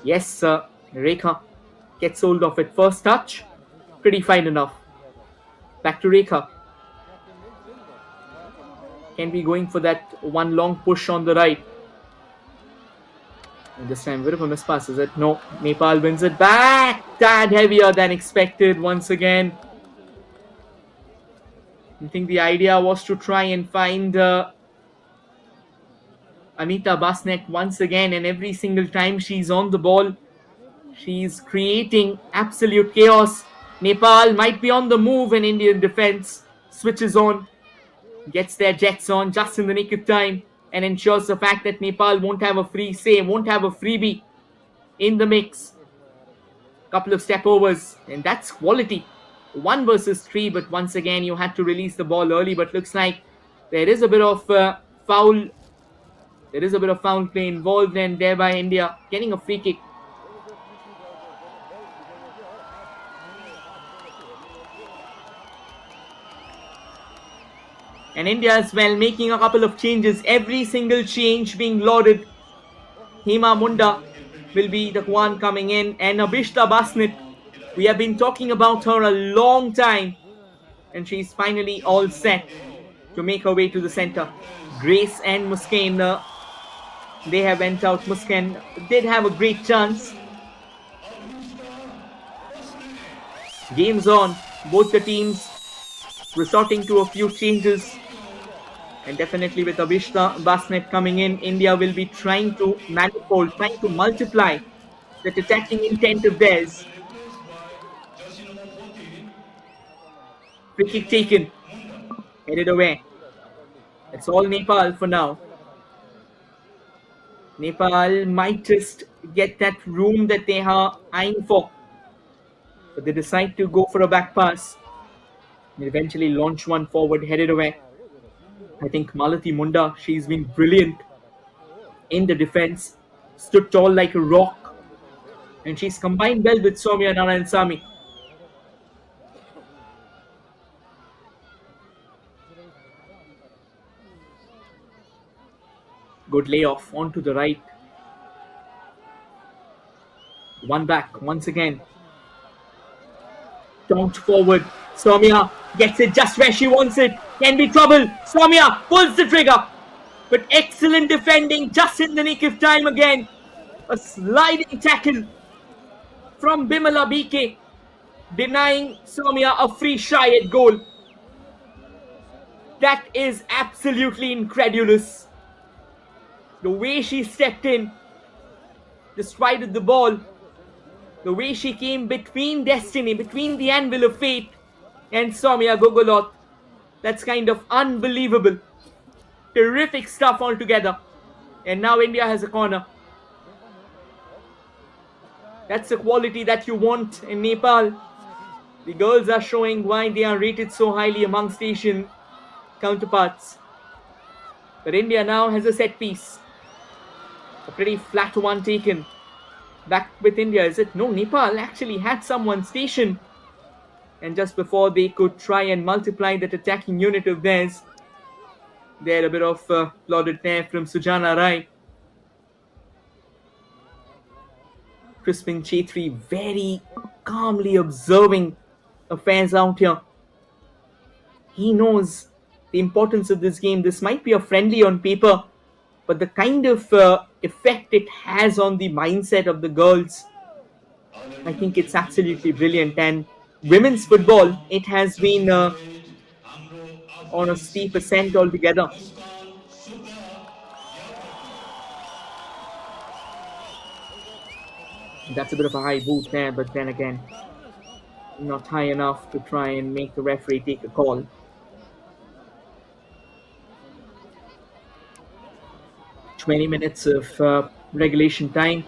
Yes, Rekha gets hold of it. First touch, pretty fine enough. Back to Rekha. Can be going for that one long push on the right. And this time, bit of a mispass, is it? No. Nepal wins it back. Tad heavier than expected once again. I think the idea was to try and find Anita Basnek once again, and every single time she's on the ball, she's creating absolute chaos. Nepal might be on the move, and Indian defense switches on, gets their jets on just in the nick of time, and ensures the fact that Nepal won't have a free say, won't have a freebie in the mix. Couple of step overs, and that's quality. 1 versus 3, but once again you had to release the ball early. But looks like there is a bit of foul. There is a bit of foul play involved, and thereby India getting a free kick. And India as well making a couple of changes. Every single change being lauded. Hema Munda will be the one coming in, and Abhishta Basnet. We have been talking about her a long time, and she's finally all set to make her way to the center. Grace and Muskan, they have went out. Muskan did have a great chance. Game's on. Both the teams resorting to a few changes. And definitely with Abhishta Basnet coming in, India will be trying to manifold, trying to multiply that attacking intent of theirs. Free kick taken. Headed away. It's all Nepal for now. Nepal might just get that room that they are eyeing for. But they decide to go for a back pass. And eventually launch one forward, headed away. I think Malati Munda, she's been brilliant in the defense. Stood tall like a rock. And she's combined well with Soumya Narayansamy. Good layoff onto the right. One back once again. Taunt forward. Soumya gets it just where she wants it. Can be trouble. Soumya pulls the trigger. But excellent defending just in the nick of time again. A sliding tackle from Bimala BK, denying Soumya a free shy at goal. That is absolutely incredulous. The way she stepped in, just right at the ball, the way she came between destiny, between the anvil of fate and Soumya Gogolot, that's kind of unbelievable. Terrific stuff altogether. And now India has a corner. That's the quality that you want in Nepal. The girls are showing why they are rated so highly amongst Asian counterparts. But India now has a set piece. A pretty flat one taken. Back with India, is it? No, Nepal actually had someone stationed. And just before they could try and multiply that attacking unit of theirs, they had a bit of lauded there from Sujana Rai. Crispin Chetri very calmly observing affairs out here. He knows the importance of this game. This might be a friendly on paper, but the kind of effect it has on the mindset of the girls, I think it's absolutely brilliant. And women's football, it has been on a steep ascent altogether. That's a bit of a high boot there, but then again, not high enough to try and make the referee take a call. "20 minutes of regulation time.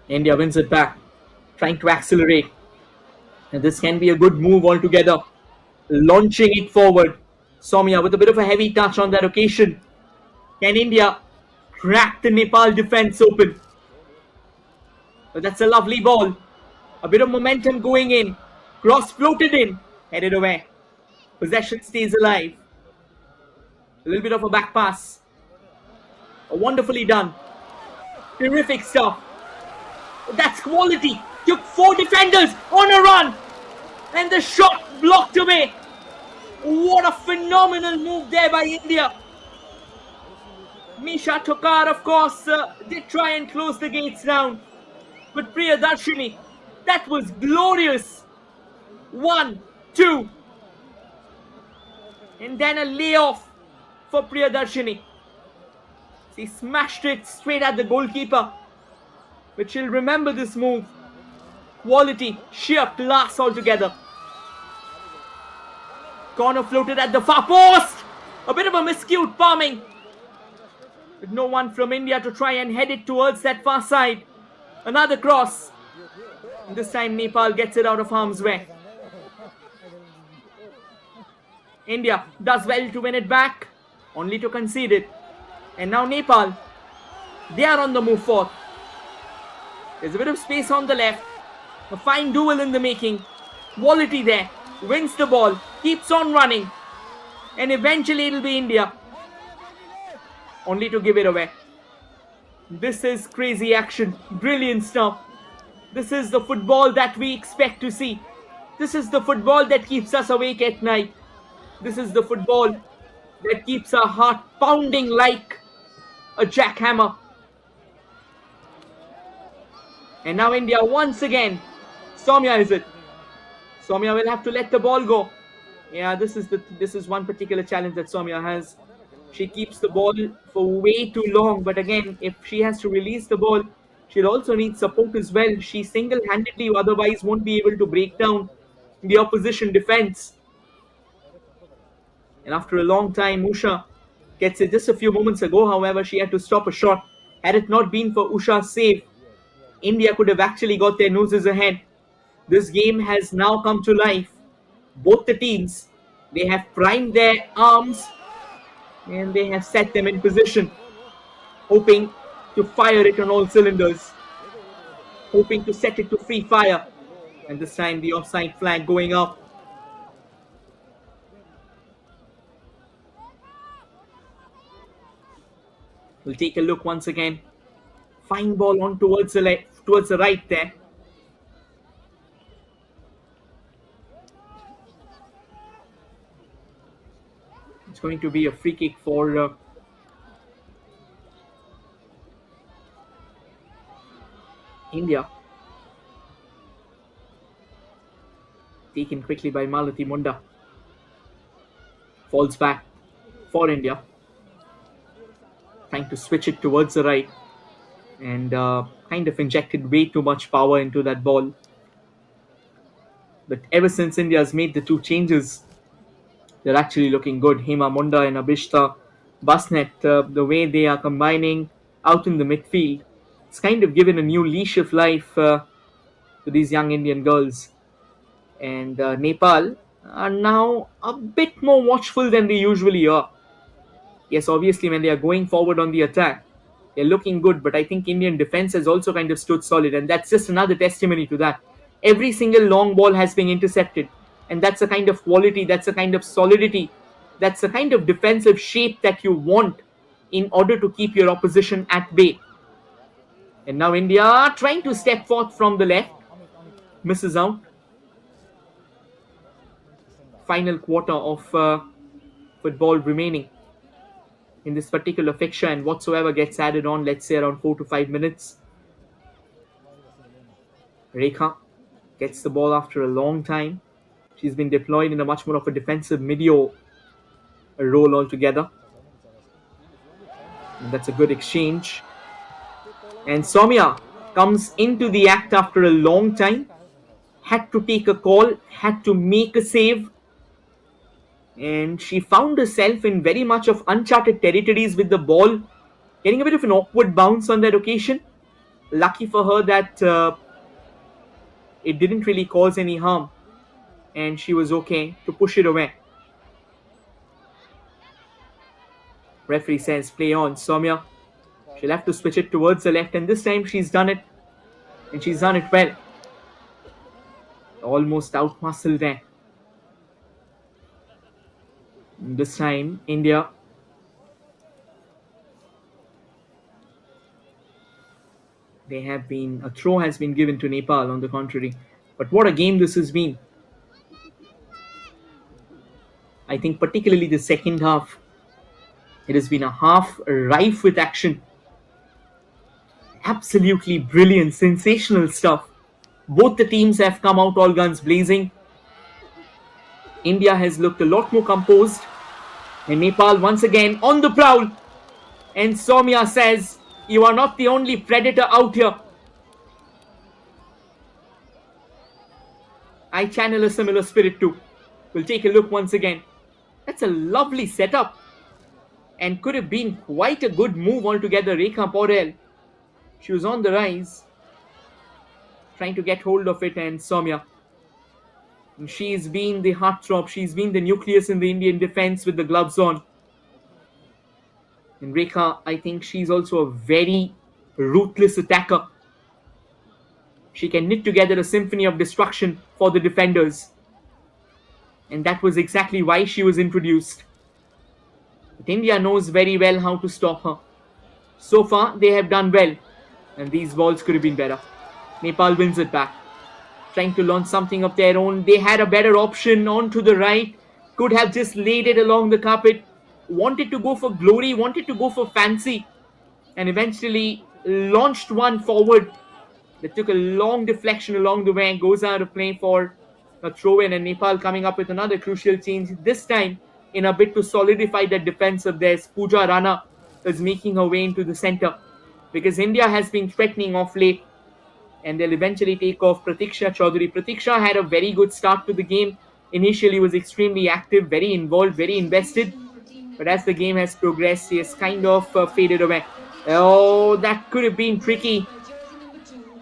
India wins it back, trying to accelerate. And this can be a good move altogether. Launching it forward. Soumya with a bit of a heavy touch on that occasion. Can India crack the Nepal defense open? But that's a lovely ball. A bit of momentum going in. Cross floated in. Headed away. Possession stays alive. A little bit of a back pass. Wonderfully done. Terrific stuff. That's quality. Took four defenders on a run. And the shot blocked away. What a phenomenal move there by India. Misha Tokar, of course, did try and close the gates down. But Priyadarshini, that was glorious. 1, 2. And then a layoff for Priyadarshini. She smashed it straight at the goalkeeper. But she'll remember this move. Quality, sheer class altogether. Corner floated at the far post. A bit of a miscued palming. With no one from India to try and head it towards that far side. Another cross. And this time Nepal gets it out of harm's way. India does well to win it back, only to concede it. And now Nepal, they are on the move forth. There's a bit of space on the left. A fine duel in the making. Quality there. Wins the ball. Keeps on running. And eventually it'll be India. Only to give it away. This is crazy action. Brilliant stuff. This is the football that we expect to see. This is the football that keeps us awake at night. This is the football that keeps our heart pounding like a jackhammer. And now India once again. Soumya is it? Soumya will have to let the ball go. Yeah, this is one particular challenge that Soumya has. She keeps the ball for way too long. But again, if she has to release the ball, she'll also need support as well. She single-handedly otherwise won't be able to break down the opposition defense. And after a long time, Usha gets it just a few moments ago. However, she had to stop a shot. Had it not been for Usha's save, India could have actually got their noses ahead. This game has now come to life. Both the teams, they have primed their arms and they have set them in position, hoping to fire it on all cylinders, hoping to set it to free fire. And this time the offside flag going up. We'll take a look once again. Fine ball on towards the left, towards the right there. It's going to be a free kick for India. Taken quickly by Malati Munda. Falls back for India. Trying to switch it towards the right. And kind of injected way too much power into that ball. But ever since India's made the two changes, they're actually looking good. Hema Munda and Abhishta Basnet, the way they are combining out in the midfield, it's kind of given a new leash of life to these young Indian girls. And Nepal are now a bit more watchful than they usually are. Yes, obviously when they are going forward on the attack, they're looking good, but I think Indian defense has also kind of stood solid, and that's just another testimony to that. Every single long ball has been intercepted, and that's the kind of quality, that's the kind of solidity, that's the kind of defensive shape that you want in order to keep your opposition at bay. And now India trying to step forth from the left, misses out. Final quarter of football remaining in this particular fixture, and whatsoever gets added on, let's say around 4 to 5 minutes. Rekha gets the ball after a long time. She's been deployed in a much more of a defensive medio role altogether. And that's a good exchange. And Soumya comes into the act after a long time. Had to take a call, had to make a save. And she found herself in very much of uncharted territories with the ball, getting a bit of an awkward bounce on that occasion. Lucky for her that it didn't really cause any harm, and she was okay to push it away. Referee says play on. Soumya, she'll have to switch it towards the left, and this time she's done it, and she's done it well. Almost out-muscled there. This time, India A throw has been given to Nepal on the contrary. But what a game this has been. I think particularly the second half. It has been a half rife with action. Absolutely brilliant, sensational stuff. Both the teams have come out all guns blazing. India has looked a lot more composed. And Nepal once again on the prowl. And Soumya says, "You are not the only predator out here." I channel a similar spirit too. We'll take a look once again. That's a lovely setup. And could have been quite a good move altogether. Rekha Paudel. She was on the rise, trying to get hold of it, and Soumya. She's been the heartthrob. She's been the nucleus in the Indian defense with the gloves on. And Rekha, I think she's also a very ruthless attacker. She can knit together a symphony of destruction for the defenders. And that was exactly why she was introduced. But India knows very well how to stop her. So far, they have done well. And these balls could have been better. Nepal wins it back. Trying to launch something of their own. They had a better option on to the right. Could have just laid it along the carpet. Wanted to go for glory. Wanted to go for fancy. And eventually launched one forward. That took a long deflection along the way and goes out of play for a throw in. And Nepal coming up with another crucial change. This time in a bit to solidify that defense of theirs. Pooja Rana is making her way into the center. Because India has been threatening off late. And they'll eventually take off Pratiksha Chaudhary. Pratiksha had a very good start to the game. Initially was extremely active, very involved, very invested. But as the game has progressed, he has kind of faded away. Oh, that could have been tricky.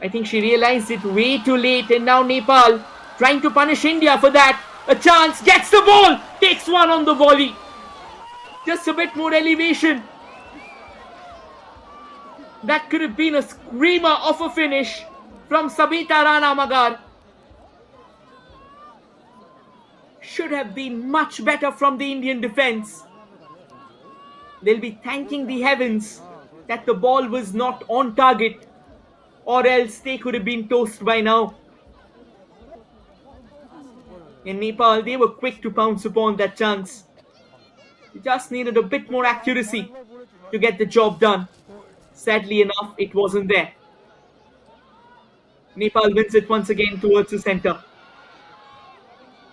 I think she realized it way too late. And now Nepal trying to punish India for that. A chance, gets the ball, takes one on the volley. Just a bit more elevation. That could have been a screamer of a finish from Sabita Rana Magar. Should have been much better from the Indian defense. They'll be thanking the heavens that the ball was not on target, or else they could have been toast by now. In Nepal, they were quick to pounce upon that chance. They just needed a bit more accuracy to get the job done. Sadly enough, it wasn't there. Nepal wins it once again towards the center.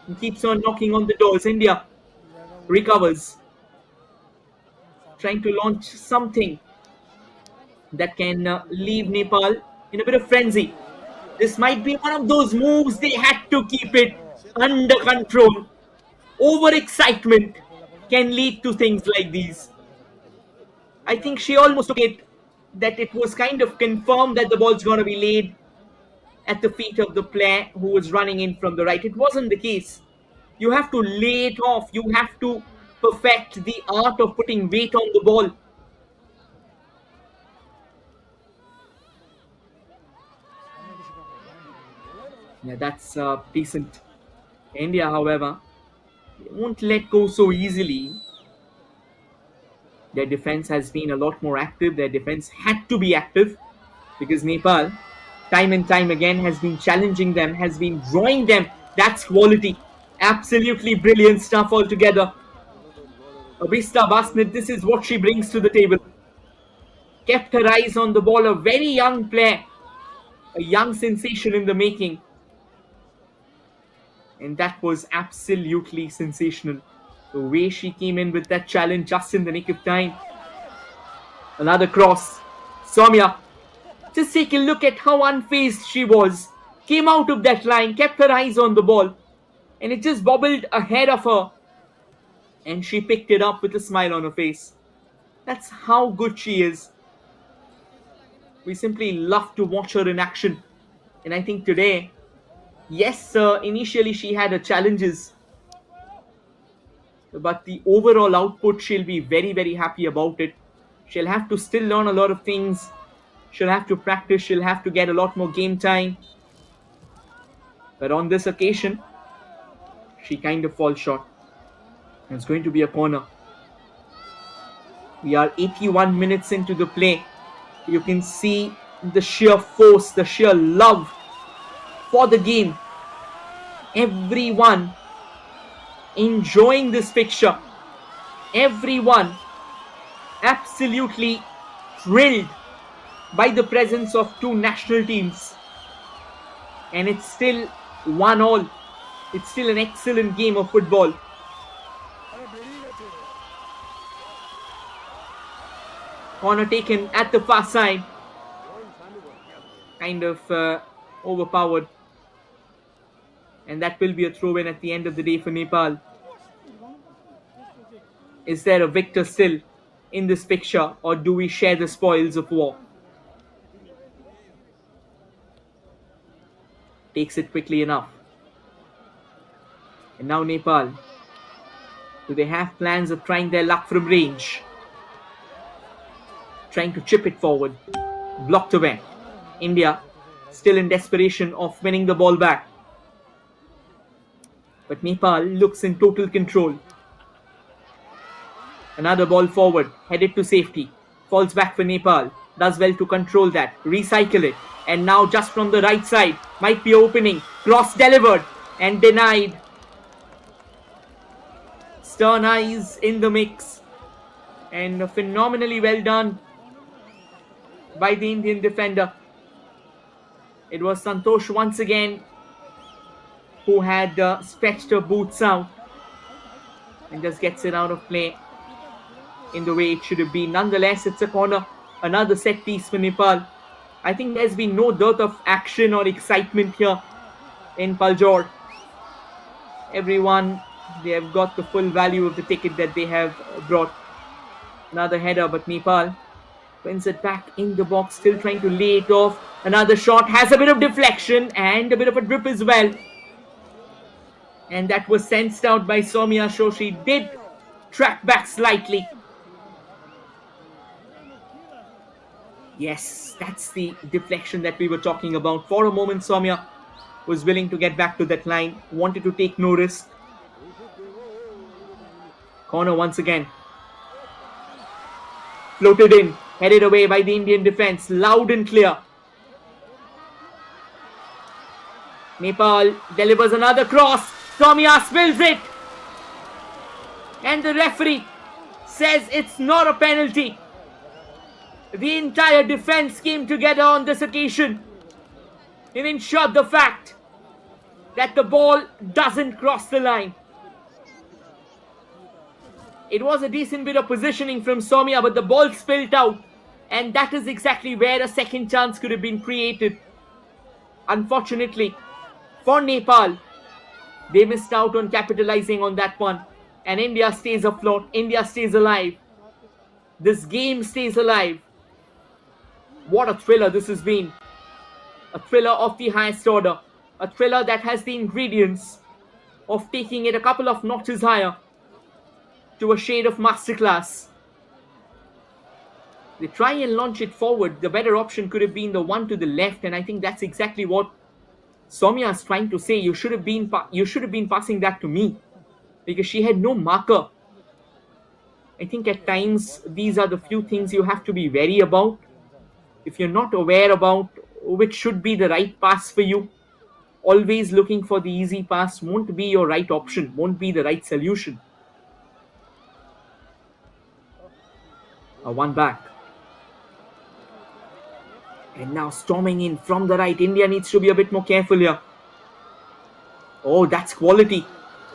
And keeps on knocking on the doors. India recovers. Trying to launch something that can leave Nepal in a bit of frenzy. This might be one of those moves they had to keep it under control. Overexcitement can lead to things like these. I think she almost took it that it was kind of confirmed that the ball's going to be laid at the feet of the player who was running in from the right. It wasn't the case. You have to lay it off. You have to perfect the art of putting weight on the ball. Yeah, that's decent. India, however, they won't let go so easily. Their defense has been a lot more active. Their defense had to be active because Nepal, time and time again, has been challenging them, has been drawing them. That's quality. Absolutely brilliant stuff altogether. Abhista Basnet, this is what she brings to the table. Kept her eyes on the ball. A very young player, a young sensation in the making. And that was absolutely sensational. The way she came in with that challenge just in the nick of time. Another cross. Soumya, just take a look at how unfazed she was. Came out of that line, kept her eyes on the ball. And it just bobbled ahead of her. And she picked it up with a smile on her face. That's how good she is. We simply love to watch her in action. And I think today, yes, initially she had her challenges. But the overall output, she'll be very, very happy about it. She'll have to still learn a lot of things. She'll have to practice. She'll have to get a lot more game time. But on this occasion, she kind of falls short. It's going to be a corner. We are 81 minutes into the play. You can see the sheer force, the sheer love for the game. Everyone enjoying this picture. Everyone absolutely thrilled by the presence of two national teams. And it's still 1-1. It's still an excellent game of football. Corner taken at the far side. Kind of overpowered. And that will be a throw-in at the end of the day for Nepal. Is there a victor still in this picture, or do we share the spoils of war? Takes it quickly enough. And now Nepal. Do they have plans of trying their luck from range? Trying to chip it forward. Blocked away. India still in desperation of winning the ball back. But Nepal looks in total control. Another ball forward, headed to safety. Falls back for Nepal. Does well to control that. Recycle it. And now just from the right side. Might be opening. Cross delivered. And denied. Stern eyes in the mix. And phenomenally well done by the Indian defender. It was Santosh once again who had stretched her boots out. And just gets it out of play in the way it should have been. Nonetheless, it's a corner. Another set piece for Nepal. I think there's been no dearth of action or excitement here in Paljor. Everyone, they have got the full value of the ticket that they have brought. Another header, but Nepal wins it back in the box, still trying to lay it off. Another shot has a bit of deflection and a bit of a drip as well. And that was sensed out by Soumya, so she did track back slightly. Yes, that's the deflection that we were talking about. For a moment, Soumya was willing to get back to that line, wanted to take no risk. Corner once again. Floated in, headed away by the Indian defense, loud and clear. Nepal delivers another cross. Soumya spills it. And the referee says it's not a penalty. The entire defense came together on this occasion and ensured the fact that the ball doesn't cross the line. It was a decent bit of positioning from Soumya, but the ball spilled out. And that is exactly where a second chance could have been created. Unfortunately, for Nepal, they missed out on capitalizing on that one. And India stays afloat. India stays alive. This game stays alive. What a thriller this has been. A thriller of the highest order. A thriller that has the ingredients of taking it a couple of notches higher to a shade of masterclass. They try and launch it forward. The better option could have been the one to the left, and I think that's exactly what Soumya is trying to say. You should have been passing that to me, because she had no marker. I think at times these are the few things you have to be wary about. If you're not aware about which should be the right pass for you, always looking for the easy pass won't be your right option, won't be the right solution. One back. And now storming in from the right. India needs to be a bit more careful here. Oh, that's quality.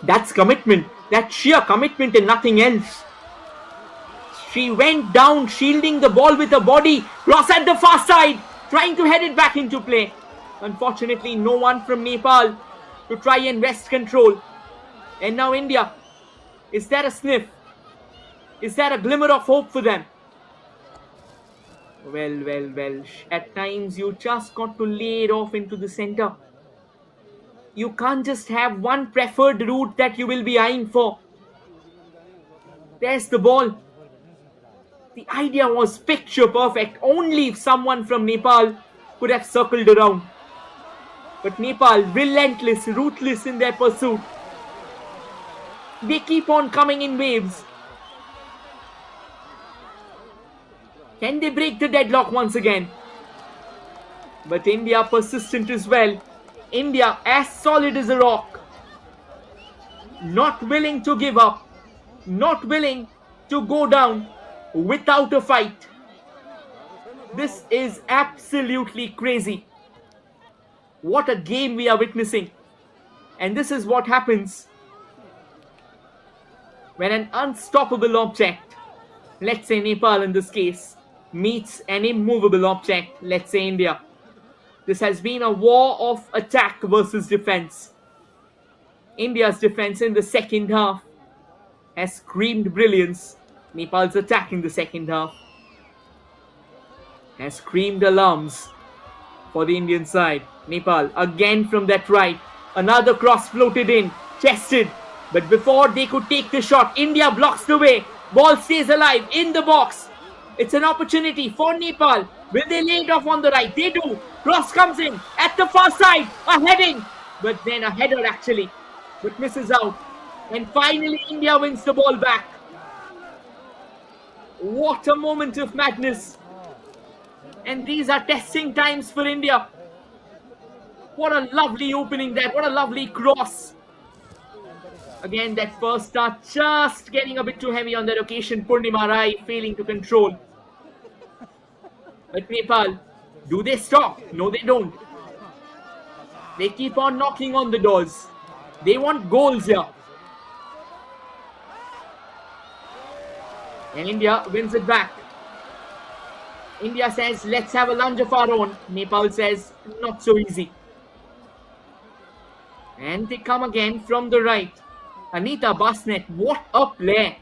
That's commitment. That's sheer commitment and nothing else. She went down, shielding the ball with her body. Cross at the far side, trying to head it back into play. Unfortunately, no one from Nepal to try and wrest control. And now India. Is there a sniff? Is there a glimmer of hope for them? Well. At times, you just got to lay it off into the center. You can't just have one preferred route that you will be eyeing for. There's the ball. The idea was picture perfect. Only if someone from Nepal could have circled around. But Nepal, relentless, ruthless in their pursuit. They keep on coming in waves. Can they break the deadlock once again? But India persistent as well. India as solid as a rock. Not willing to give up. Not willing to go down without a fight. This is absolutely crazy. What a game we are witnessing. And this is what happens when an unstoppable object, let's say Nepal in this case, meets an immovable object, let's say India. This has been a war of attack versus defense. India's defense in the second half has screamed brilliance. Nepal's attack in the second half has screamed alarms for the Indian side. Nepal again from that right. Another cross floated in, chested. But before they could take the shot, India blocks the way. Ball stays alive in the box. It's an opportunity for Nepal. Will they lay it off on the right? They do. Cross comes in at the far side. A heading. But then a header actually. But misses out. And finally India wins the ball back. What a moment of madness. And these are testing times for India. What a lovely opening that. What a lovely cross. Again, that first start just getting a bit too heavy on that occasion. Purnima Rai failing to control. But Nepal, do they stop? No, they don't. They keep on knocking on the doors. They want goals here. And India wins it back. India says, let's have a lunge of our own. Nepal says, not so easy. And they come again from the right. Anita Basnet, what a play.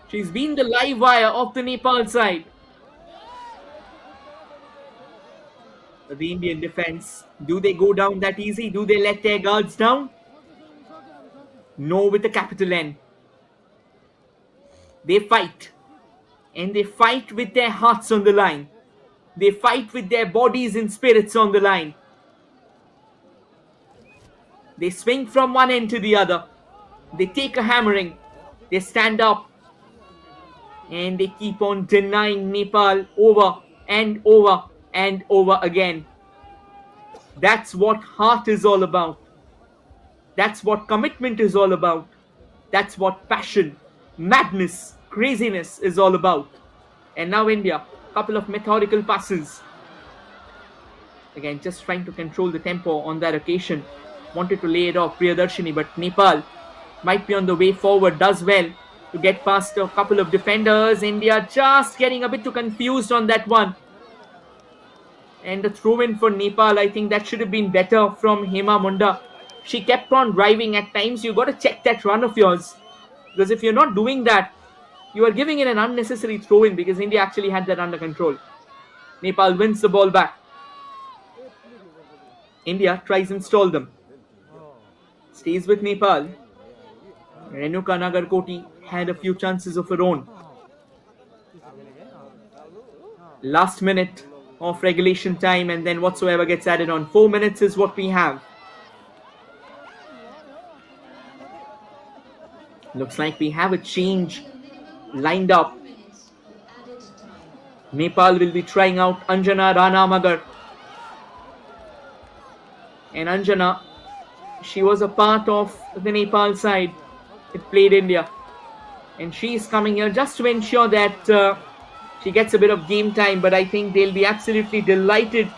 She's been the live wire of the Nepal side. The Indian defense, do they go down that easy? Do they let their guards down? No, with a capital N. They fight. And they fight with their hearts on the line. They fight with their bodies and spirits on the line. They swing from one end to the other. They take a hammering. They stand up. And they keep on denying Nepal over and over and over again. That's what heart is all about. That's what commitment is all about. That's what passion, madness, craziness is all about. And now India, couple of methodical passes. Again, just trying to control the tempo on that occasion. Wanted to lay it off Priyadarshini, but Nepal might be on the way forward, does well to get past a couple of defenders. India just getting a bit too confused on that one. And the throw-in for Nepal, I think that should have been better from Hema Munda. She kept on driving. At times, you got to check that run of yours. Because if you're not doing that, you are giving it an unnecessary throw-in because India actually had that under control. Nepal wins the ball back. India tries and stall them. Stays with Nepal. Renuka Nagarkoti had a few chances of her own. Last minute of regulation time and then whatsoever gets added on. 4 minutes is what we have. Looks like we have a change lined up. Nepal will be trying out Anjana Rana Magar. And Anjana, she was a part of the Nepal side. It played India. And she's coming here just to ensure that she gets a bit of game time. But I think they'll be absolutely delighted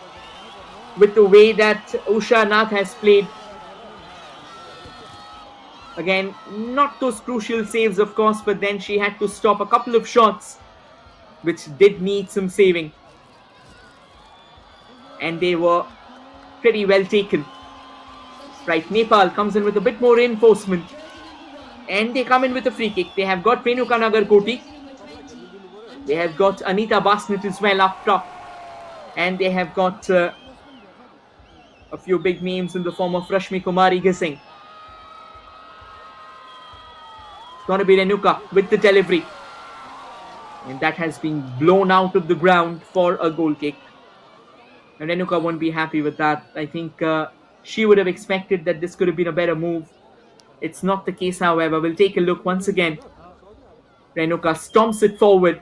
with the way that Usha Nath has played. Again, not those crucial saves, of course, but then she had to stop a couple of shots which did need some saving. And they were pretty well taken. Right, Nepal comes in with a bit more reinforcement. And they come in with a free kick. They have got Renuka Nagarkoti. They have got Anita Basnet as well up top. And they have got a few big names in the form of Rashmi Kumari Gising. It's going to be Renuka with the delivery. And that has been blown out of the ground for a goal kick. And Renuka won't be happy with that. I think she would have expected that this could have been a better move. It's not the case, however. We'll take a look once again. Renuka stomps it forward.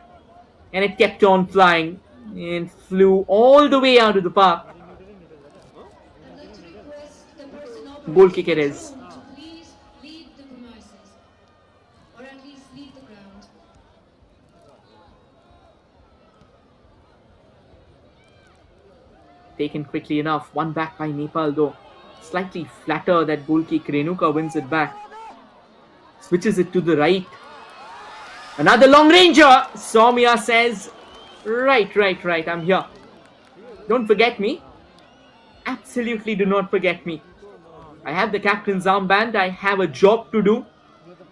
And it kept on flying. and flew all the way out of the park. I'd like to request the person Goal operating kick the it is. drone to please leave the premises, or at least leave the ground. Taken quickly enough. One back by Nepal though. Slightly flatter that goal kick. Renuka wins it back. Switches it to the right. Another long ranger. Soumya says, right, I'm here. Don't forget me. Absolutely do not forget me. I have the captain's armband. I have a job to do.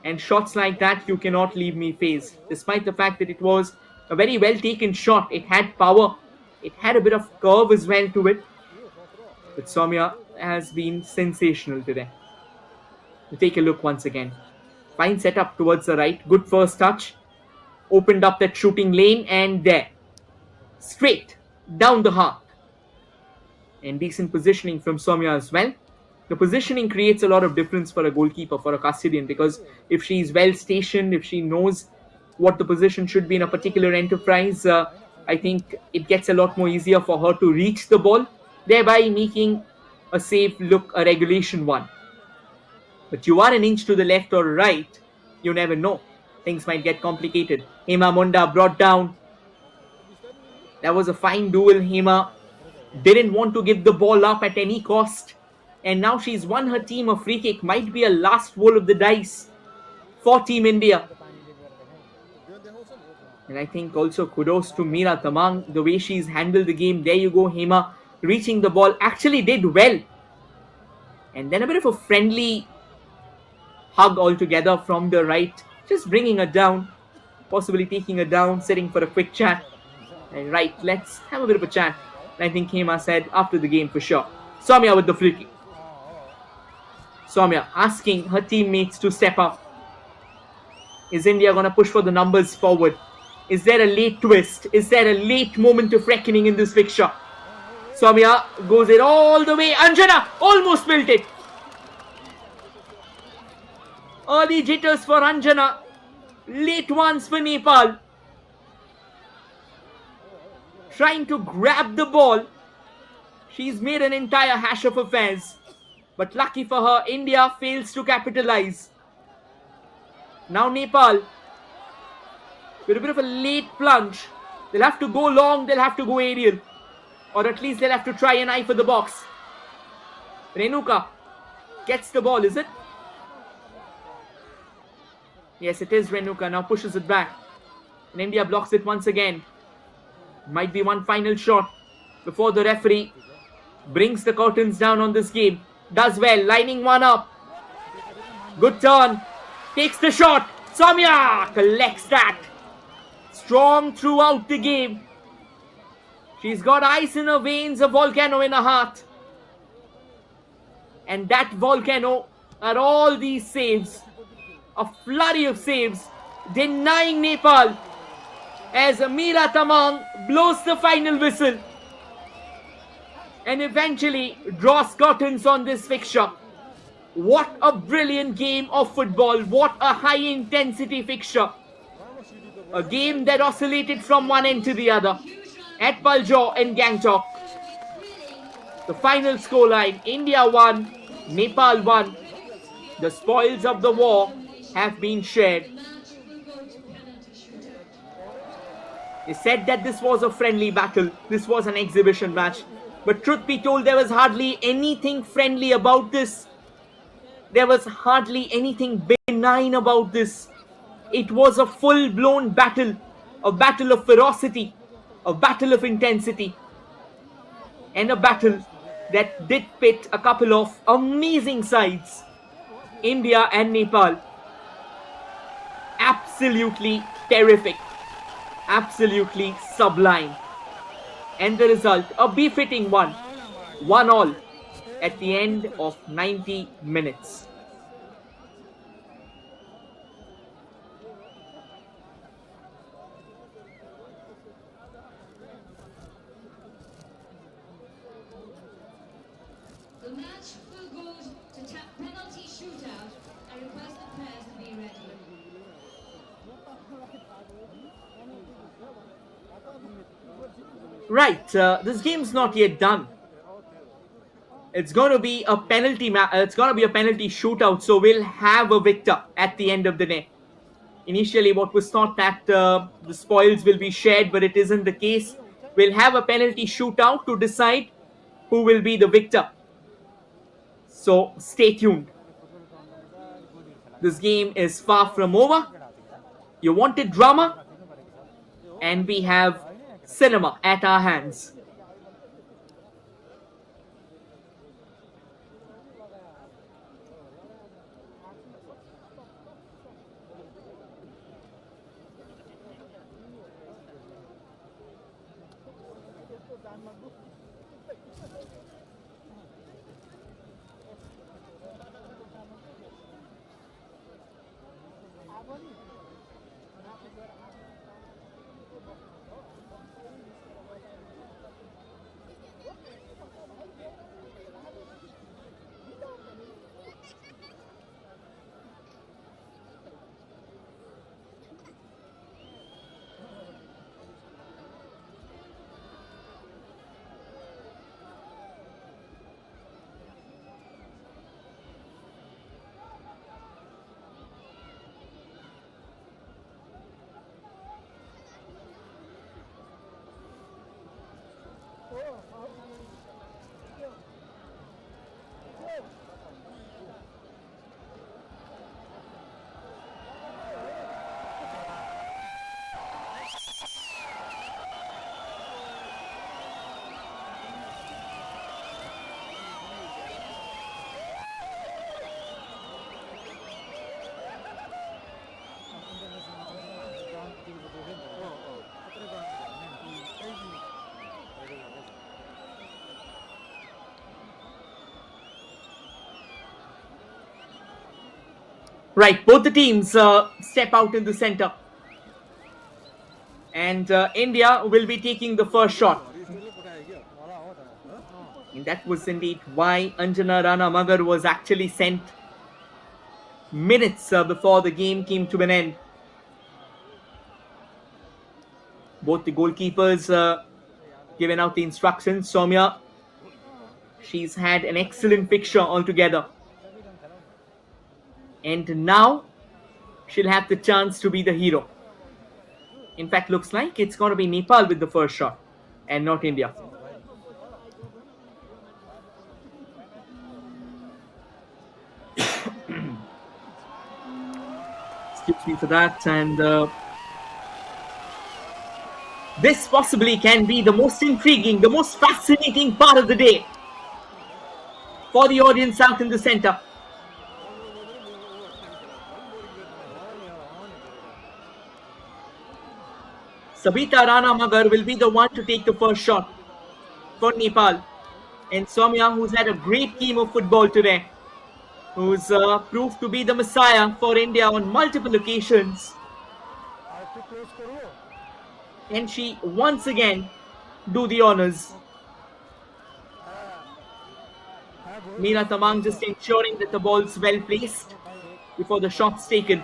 And shots like that, you cannot leave me phased. Despite the fact that it was a very well taken shot, it had power. It had a bit of curve as well to it. But Soumya has been sensational today. We take a look once again. Fine setup towards the right. Good first touch. Opened up that shooting lane and there. Straight down the heart. And decent positioning from Soumya as well. The positioning creates a lot of difference for a goalkeeper, for a custodian, because if she's well stationed, if she knows what the position should be in a particular enterprise, I think it gets a lot more easier for her to reach the ball, thereby making a safe look a regulation one. But you are an inch to the left or right, you never know. Things might get complicated. Hema Munda brought down. That was a fine duel. Hema didn't want to give the ball up at any cost. And now she's won her team a free kick. Might be a last roll of the dice for Team India. And I think also kudos to Meera Tamang, the way she's handled the game. There you go, Hema reaching the ball. Actually did well. And then a bit of a friendly hug altogether from the right. Just bringing her down. Possibly taking her down, sitting for a quick chat. And right, let's have a bit of a chat. I think Hema said after the game for sure. Soumya with the free kick. Soumya asking her teammates to step up. Is India going to push for the numbers forward? Is there a late twist? Is there a late moment of reckoning in this fixture? Soumya goes it all the way. Anjana almost built it. Early jitters for Anjana. Late ones for Nepal. Trying to grab the ball. She's made an entire hash of affairs. But lucky for her, India fails to capitalize. Now Nepal, with a bit of a late plunge. They'll have to go long, they'll have to go aerial. Or at least they'll have to try an eye for the box. Renuka gets the ball, is it? Yes, it is Renuka. Now pushes it back. And India blocks it once again. Might be one final shot before the referee brings the curtains down on this game. Does well, lining one up. Good turn. Takes the shot. Soumya collects that. Strong throughout the game. She's got ice in her veins, a volcano in her heart. And that volcano are all these saves. A flurry of saves denying Nepal as Meera Tamang blows the final whistle and eventually draws curtains on this fixture. What a brilliant game of football. What a high intensity fixture. A game that oscillated from one end to the other at Paljor in Gangtok. The final scoreline, India 1, Nepal 1. The spoils of the war have been shared. They said that this was a friendly battle. This was an exhibition match. But truth be told, there was hardly anything friendly about this. There was hardly anything benign about this. It was a full-blown battle. A battle of ferocity. A battle of intensity. And a battle that did pit a couple of amazing sides. India and Nepal. Absolutely terrific. Absolutely sublime. And the result, a befitting one. 1-1 at the end of 90 minutes. The match will go to penalty shootout. I request the players to be ready. Right, this game's not yet done. It's going to be a it's going to be a penalty shootout, so we'll have a victor at the end of the day. Initially, what was thought that the spoils will be shared, but it isn't the case. We'll have a penalty shootout to decide who will be the victor. So stay tuned. This game is far from over. You wanted drama, and we have cinema at our hands. Right, both the teams step out in the center. And India will be taking the first shot. And that was indeed why Anjana Rana Magar was actually sent minutes before the game came to an end. Both the goalkeepers given out the instructions. Soumya, she's had an excellent fixture altogether. And now she'll have the chance to be the hero. In fact, looks like it's going to be Nepal with the first shot and not India. Excuse me for that. And this possibly can be the most intriguing, the most fascinating part of the day for the audience out in the center. Sabita Rana Magar will be the one to take the first shot for Nepal. And Soumya, who's had a great game of football today, who's proved to be the messiah for India on multiple occasions. Can she once again do the honors? Meera Tamang just ensuring that the ball's well placed before the shot's taken.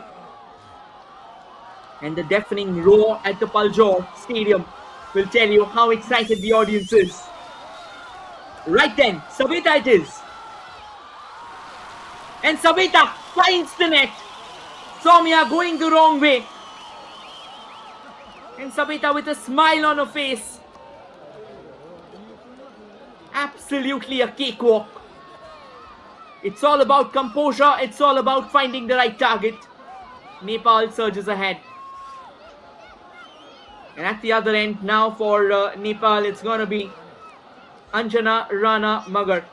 And the deafening roar at the Paljor Stadium will tell you how excited the audience is. Right then, Sabita it is. And Sabita finds the net. Soumya going the wrong way. And Sabita with a smile on her face. Absolutely a cakewalk. It's all about composure. It's all about finding the right target. Nepal surges ahead. And at the other end, now for Nepal, it's going to be Anjana Rana Magar.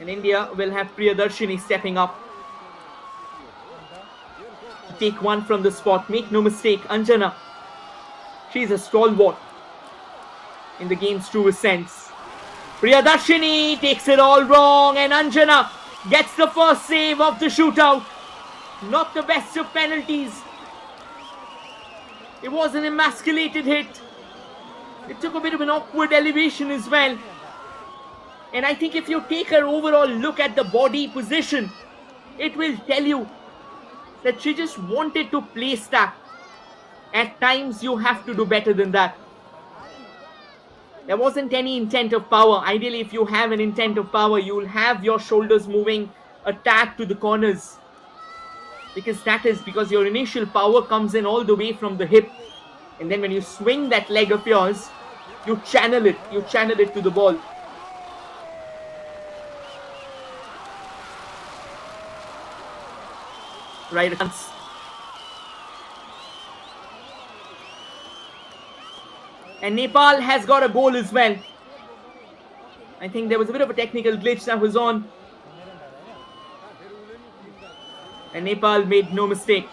And India will have Priyadarshini stepping up to take one from the spot. Make no mistake, Anjana, she's a stalwart in the game's truest sense. Priyadarshini takes it all wrong, and Anjana gets the first save of the shootout. Not the best of penalties. It was an emasculated hit. It took a bit of an awkward elevation as well. And I think if you take an overall look at the body position, it will tell you that she just wanted to place that. At times, you have to do better than that. There wasn't any intent of power. Ideally, if you have an intent of power, you'll have your shoulders moving, attack to the corners. Because your initial power comes in all the way from the hip. And then when you swing that leg of yours, you channel it to the ball. Right. And Nepal has got a goal as well. I think there was a bit of a technical glitch that was on. And Nepal made no mistake.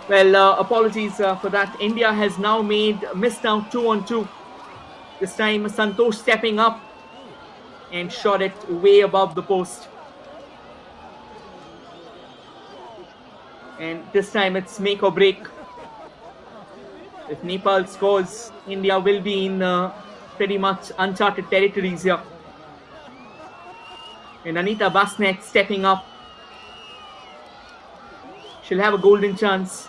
Well, apologies for that. India has now missed out 2-on-2. This time Santosh stepping up and shot it way above the post. And this time it's make or break. If Nepal scores, India will be in pretty much uncharted territories here. And Anita Basnek stepping up. She'll have a golden chance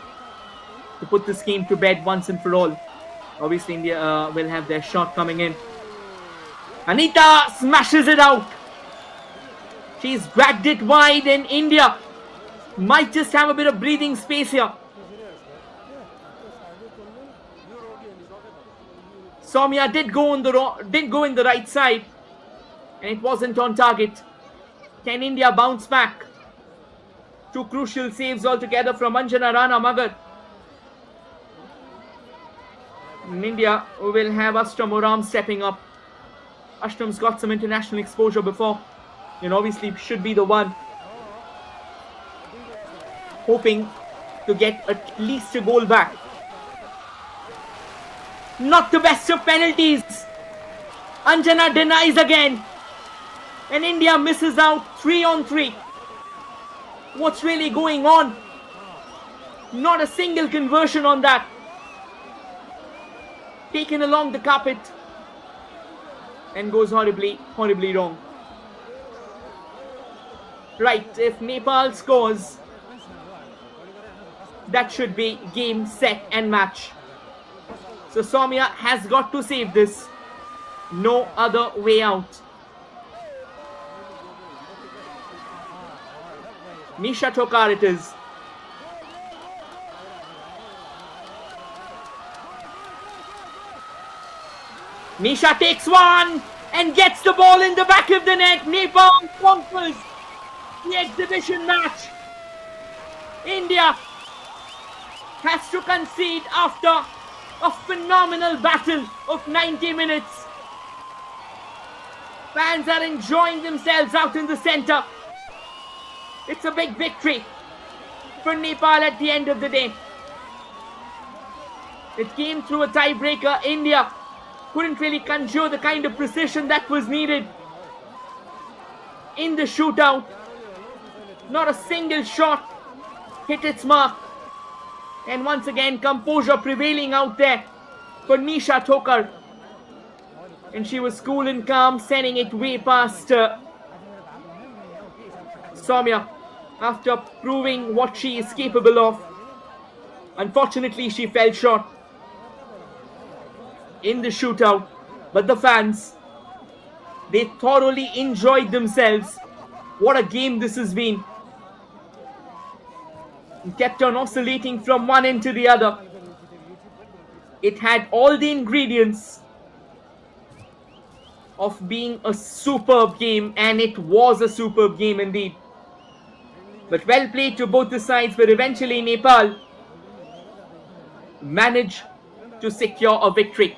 to put this game to bed once and for all. Obviously, India will have their shot coming in. Anita smashes it out. She's dragged it wide, and India might just have a bit of breathing space here. Soumya did go in the right side, and it wasn't on target. Can India bounce back? Two crucial saves altogether from Anjana Rana Magar. In India, we will have Ashram Oram stepping up. Ashram's got some international exposure before, and obviously should be the one hoping to get at least a goal back. Not the best of penalties. Anjana denies again, and India misses out 3-on-3. What's really going on? Not a single conversion on that. Taken along the carpet and goes horribly wrong. Right, if Nepal scores, that should be game, set and match. So Soumya has got to save this. No other way out. Nisha Tokar it is. Nisha takes one and gets the ball in the back of the net. Nepal conquers the exhibition match. India has to concede after a phenomenal battle of 90 minutes. Fans are enjoying themselves out in the centre. It's a big victory for Nepal at the end of the day. It came through a tiebreaker. India couldn't really conjure the kind of precision that was needed in the shootout. Not a single shot hit its mark. And once again, composure prevailing out there for Nisha Tokar. And she was cool and calm, sending it way past Soumya after proving what she is capable of. Unfortunately, she fell short in the shootout, but the fans, they thoroughly enjoyed themselves. What a game this has been. It kept on oscillating from one end to the other. It had all the ingredients of being a superb game, and it was a superb game indeed. But well played to both the sides, but eventually Nepal managed to secure a victory.